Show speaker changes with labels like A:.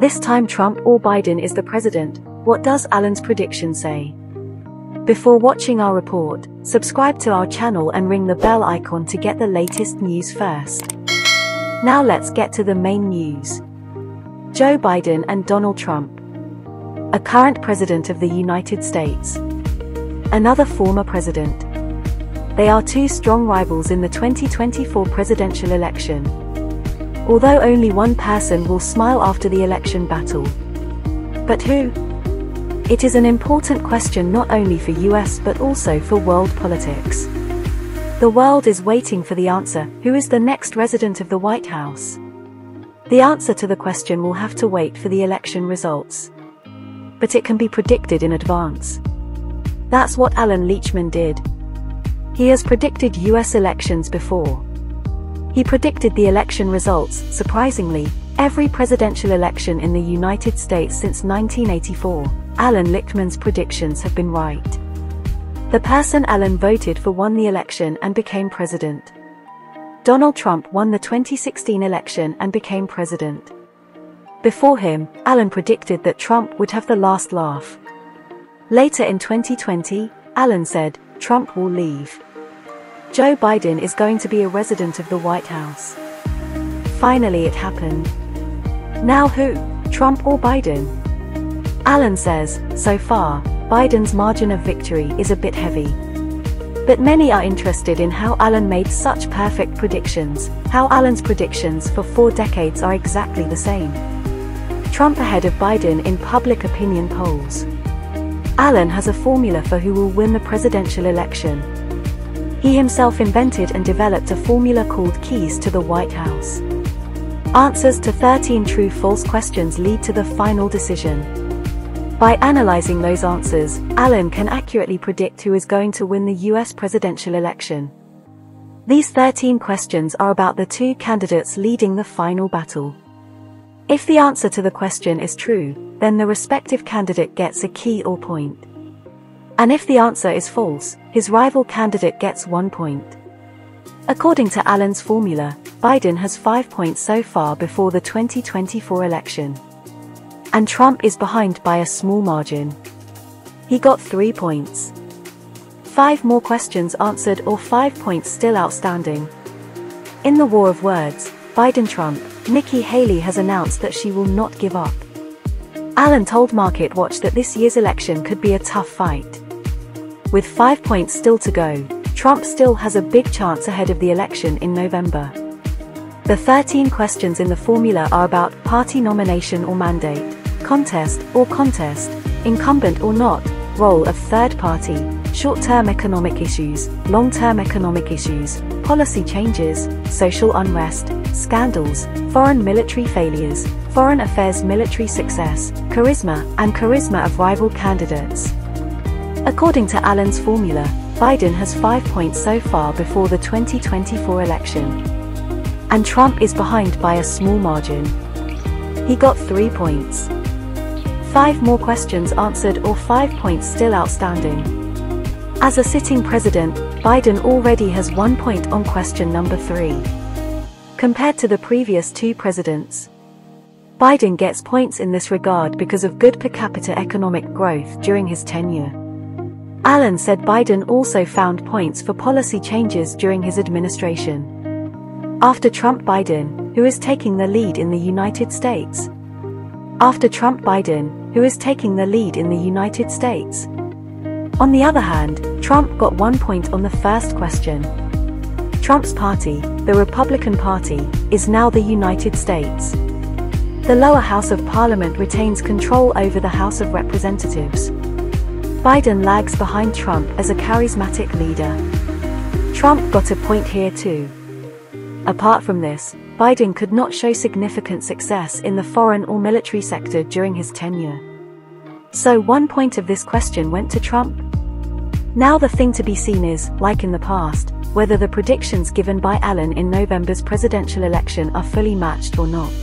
A: This time Trump or Biden is the president. What does Alan's prediction say? Before watching our report, subscribe to our channel and ring the bell icon to get the latest news first. Now let's get to the main news. Joe Biden and Donald Trump. A current president of the United States. Another former president. They are two strong rivals in the 2024 presidential election. Although only one person will smile after the election battle. But who? It is an important question not only for US but also for world politics. The world is waiting for the answer, who is the next resident of the White House? The answer to the question will have to wait for the election results. But it can be predicted in advance. That's what Alan Leachman did. He has predicted US elections before. He predicted the election results, surprisingly, every presidential election in the United States since 1984. Alan Lichtman's predictions have been right. The person Alan voted for won the election and became president. Donald Trump won the 2016 election and became president. Before him, Alan predicted that Trump would have the last laugh. Later in 2020, Alan said, Trump will leave. Joe Biden is going to be a resident of the White House. Finally it happened. Now who? Trump or Biden? Alan says, so far, Biden's margin of victory is a bit heavy. But many are interested in how Alan made such perfect predictions, how Alan's predictions for 4 decades are exactly the same. Trump ahead of Biden in public opinion polls. Alan has a formula for who will win the presidential election. He himself invented and developed a formula called Keys to the White House. Answers to 13 true-false questions lead to the final decision. By analyzing those answers, Alan can accurately predict who is going to win the US presidential election. These 13 questions are about the two candidates leading the final battle. If the answer to the question is true, then the respective candidate gets a key or point. And if the answer is false, his rival candidate gets 1 point. According to Alan's formula, Biden has 5 points so far before the 2024 election. And Trump is behind by a small margin. He got 3 points. 5 more questions answered or 5 points still outstanding. In the war of words, Biden-Trump, Nikki Haley has announced that she will not give up. Alan told Market Watch that this year's election could be a tough fight. With 5 points still to go, Trump still has a big chance ahead of the election in November. The 13 questions in the formula are about party nomination or mandate, contest, incumbent or not, role of third party, short-term economic issues, long-term economic issues, policy changes, social unrest, scandals, foreign military failures, foreign affairs military success, charisma of rival candidates. According to Alan's formula, Biden has 5 points so far before the 2024 election. And Trump is behind by a small margin. He got 3 points. 5 more questions answered or 5 points still outstanding. As a sitting president, Biden already has 1 point on question number 3. Compared to the previous 2 presidents, Biden gets points in this regard because of good per capita economic growth during his tenure. Alan said Biden also found points for policy changes during his administration. After Trump, Biden, who is taking the lead in the United States? After Trump, Biden, who is taking the lead in the United States? On the other hand, Trump got 1 point on the first question. Trump's party, the Republican Party, is now the United States. The lower house of Parliament retains control over the House of Representatives. Biden lags behind Trump as a charismatic leader. Trump got a point here too. Apart from this, Biden could not show significant success in the foreign or military sector during his tenure. So 1 point of this question went to Trump. Now the thing to be seen is, like in the past, whether the predictions given by Alan in November's presidential election are fully matched or not.